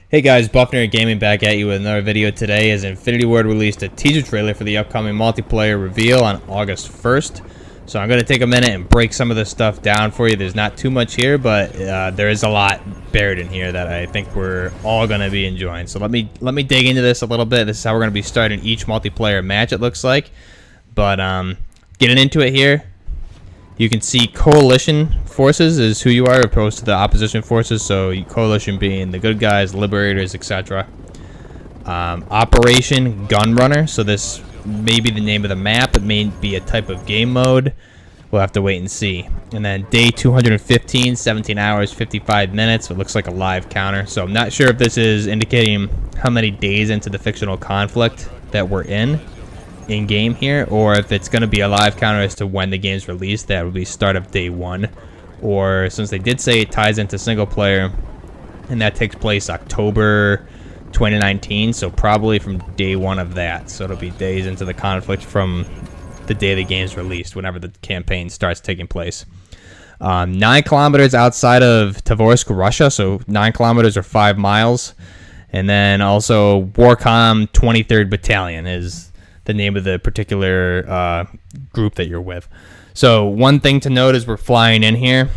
Hey guys, Buffner Gaming back at you with another video today as Infinity Ward released a teaser trailer for the upcoming multiplayer reveal on August 1st. So I'm going to take a minute and break some of this stuff down for you. There's not too much here, but there is a lot buried in here that I think we're all going to be enjoying. So let me dig into this a little bit. This is how we're going to be starting each multiplayer match, it looks like. But getting into it here, you can see coalition forces is who you are opposed to the opposition forces. So coalition being the good guys, liberators, etc. Operation Gunrunner. So this may be the name of the map. It may be a type of game mode. We'll have to wait and see. And then day 215, 17 hours, 55 minutes. It looks like a live counter. So I'm not sure if this is indicating how many days into the fictional conflict that we're in game here, or if it's going to be a live counter as to when the game's released. That would be start of day 1, or since they did say it ties into single player and that takes place October 2019, so probably from day 1 of that. So it'll be days into the conflict from the day the game's released, whenever the campaign starts taking place. 9 kilometers outside of Tovorsk, Russia, so 9 kilometers or 5 miles. And then also Warcom 23rd Battalion is the name of the particular group that you're with. So one thing to note is we're flying in here.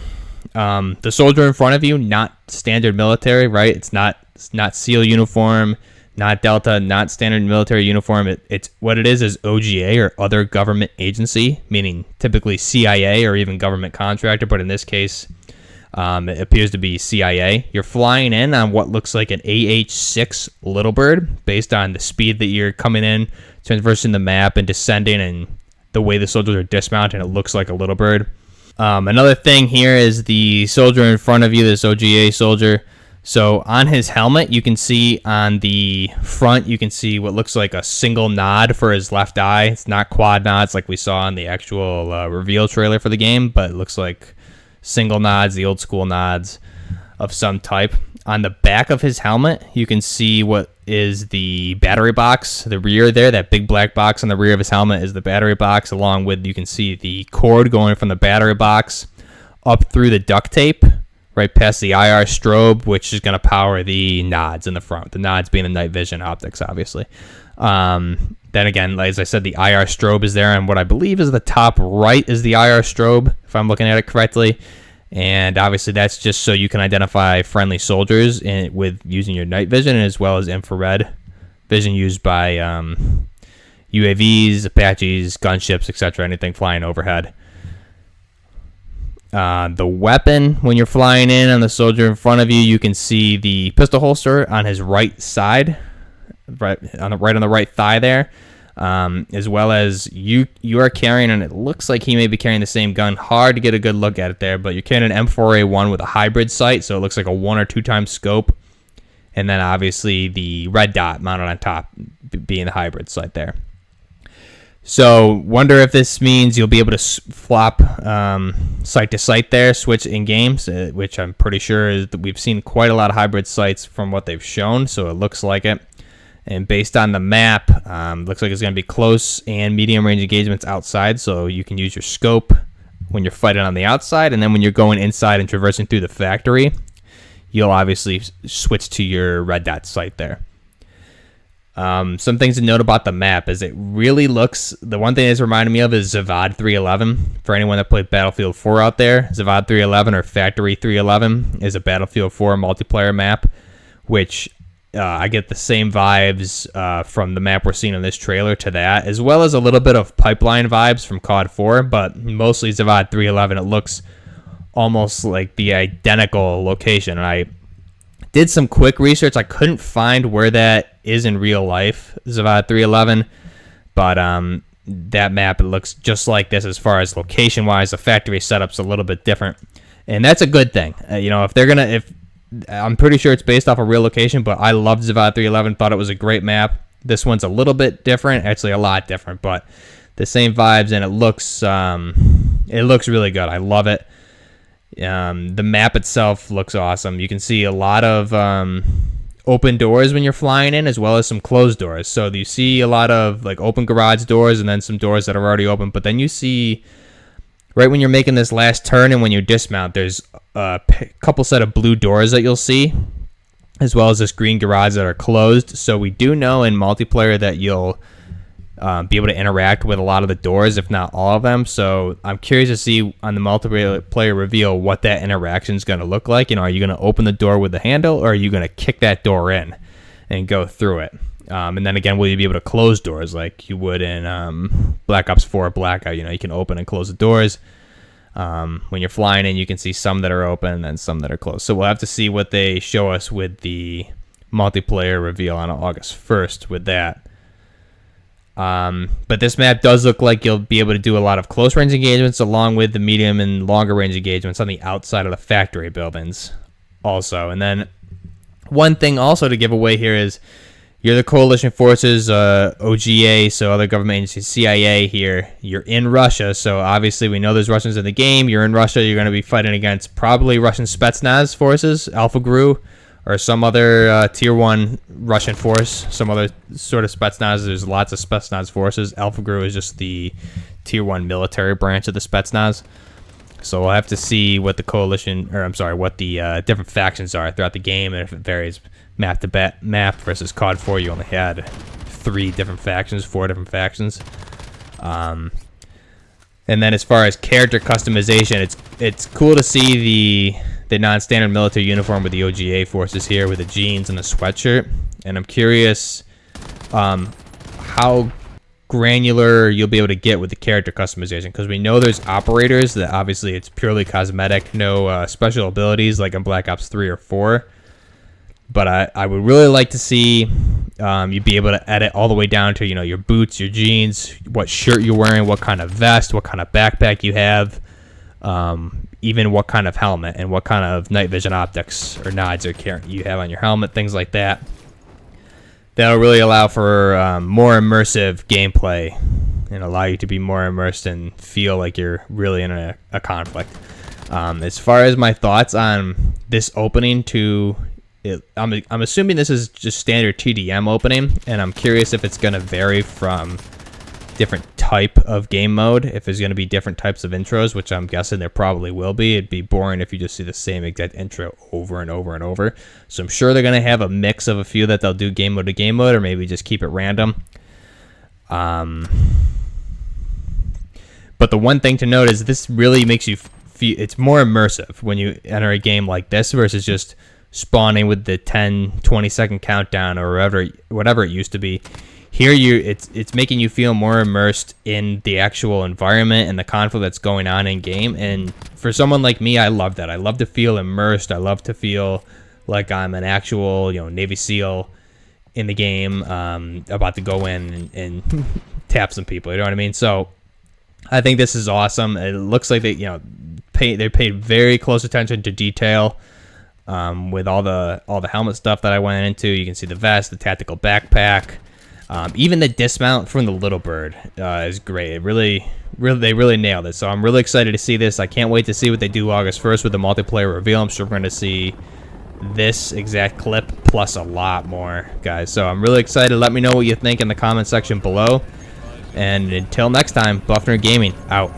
The soldier in front of you, not standard military, right? It's not SEAL uniform, not Delta, not standard military uniform. It's what it is OGA, or other government agency, meaning typically CIA or even government contractor, but in this case, it appears to be CIA. You're flying in on what looks like an AH-6 Little Bird, based on the speed that you're coming in, traversing the map and descending, and the way the soldiers are dismounting. It looks like a Little Bird. Another thing here is the soldier in front of you, this OGA soldier. So on his helmet, you can see on the front, you can see what looks like a single nod for his left eye. It's not quad nods like we saw in the actual reveal trailer for the game, but it looks like single nods, the old school nods of some type. On the back of his helmet, you can see what is the battery box. The rear there, that big black box on the rear of his helmet is the battery box, along with, you can see the cord going from the battery box up through the duct tape, right past the IR strobe, which is going to power the nods in the front. The nods being the night vision optics, obviously. Then again, as I said, the IR strobe is there, and what I believe is the top right is the IR strobe, if I'm looking at it correctly. And obviously that's just so you can identify friendly soldiers with using your night vision, as well as infrared vision used by UAVs, Apaches, gunships, etc., anything flying overhead. The weapon, when you're flying in on the soldier in front of you, you can see the pistol holster on his right side, right on the right thigh there, as well as you are carrying, and it looks like he may be carrying the same gun. Hard to get a good look at it there, but you're carrying an M4A1 with a hybrid sight, so it looks like a 1 or 2 times scope, and then obviously the red dot mounted on top being the hybrid sight there. So wonder if this means you'll be able to flop sight to sight there, switch in games, which I'm pretty sure is that we've seen quite a lot of hybrid sights from what they've shown, so it looks like it. And based on the map, looks like it's going to be close and medium range engagements outside, so you can use your scope when you're fighting on the outside, and then when you're going inside and traversing through the factory, you'll obviously switch to your red dot sight there. Some things to note about the map is it really looks, the one thing it's reminding me of is Zavad 311. For anyone that played Battlefield 4 out there, Zavad 311 or Factory 311 is a Battlefield 4 multiplayer map, which I get the same vibes from the map we're seeing in this trailer to that, as well as a little bit of Pipeline vibes from COD 4, but mostly Zavad 311. It looks almost like the identical location, and I did some quick research. I couldn't find where that is in real life, Zavad 311, but that map, it looks just like this as far as location-wise. The factory setup's a little bit different, and that's a good thing. If I'm pretty sure it's based off a real location, but I loved Zavad 311, thought it was a great map. This one's a little bit different, actually a lot different, but the same vibes, and it looks really good. I love it. The map itself looks awesome. You can see a lot of open doors when you're flying in, as well as some closed doors. So you see a lot of like open garage doors, and then some doors that are already open, but then you see right when you're making this last turn and when you dismount, there's a couple set of blue doors that you'll see. as well as this green garage that are closed. So we do know in multiplayer that you'll be able to interact with a lot of the doors, if not all of them. So I'm curious to see on the multiplayer reveal what that interaction is going to look like. You know, are you going to open the door with the handle, or are you going to kick that door in and go through it? And then again, will you be able to close doors like you would in Black Ops 4 Blackout? You know, you can open and close the doors. When you're flying in, you can see some that are open and some that are closed. So we'll have to see what they show us with the multiplayer reveal on August 1st with that. But this map does look like you'll be able to do a lot of close range engagements along with the medium and longer range engagements on the outside of the factory buildings also. And then one thing also to give away here is you're the coalition forces, OGA, so other government agencies, CIA here. You're in Russia, so obviously we know there's Russians in the game. You're in Russia. You're going to be fighting against probably Russian Spetsnaz forces, Alpha GRU, or some other Tier 1 Russian force, some other sort of Spetsnaz. There's lots of Spetsnaz forces. Alpha GRU is just the Tier 1 military branch of the Spetsnaz. So we'll have to see what the coalition, or I'm sorry, what the different factions are throughout the game, and if it varies map to map versus COD 4, you only had 4 different factions. And then as far as character customization, it's cool to see the non-standard military uniform with the OGA forces here with the jeans and the sweatshirt. And I'm curious how granular you'll be able to get with the character customization, because we know there's operators that obviously it's purely cosmetic, no special abilities like in Black Ops 3 or 4. But I would really like to see you be able to edit all the way down to, you know, your boots, your jeans, what shirt you're wearing, what kind of vest, what kind of backpack you have, even what kind of helmet and what kind of night vision optics or nods you have on your helmet, things like that. That'll really allow for more immersive gameplay and allow you to be more immersed and feel like you're really in a conflict. As far as my thoughts on this opening I'm assuming this is just standard TDM opening, and I'm curious if it's going to vary from different type of game mode, if there's going to be different types of intros, which I'm guessing there probably will be. It'd be boring if you just see the same exact intro over and over and over. So I'm sure they're going to have a mix of a few that they'll do game mode to game mode, or maybe just keep it random. But the one thing to note is this really makes you feel it's more immersive when you enter a game like this versus just spawning with the 10-20 second countdown or whatever it used to be. Here it's making you feel more immersed in the actual environment and the conflict that's going on in game. And for someone like me, I love that. I love to feel immersed. I love to feel like I'm an actual, you know, Navy SEAL in the game, about to go in and tap some people. You know what I mean? So I think this is awesome. It looks like they paid very close attention to detail. With all the helmet stuff that I went into. You can see the vest, the tactical backpack, even the dismount from the Little Bird is great. They really nailed it. So I'm really excited to see this. I can't wait to see what they do August 1st with the multiplayer reveal. I'm sure we're going to see this exact clip plus a lot more, guys. So I'm really excited. Let me know what you think in the comment section below. And until next time, Buffner Gaming out.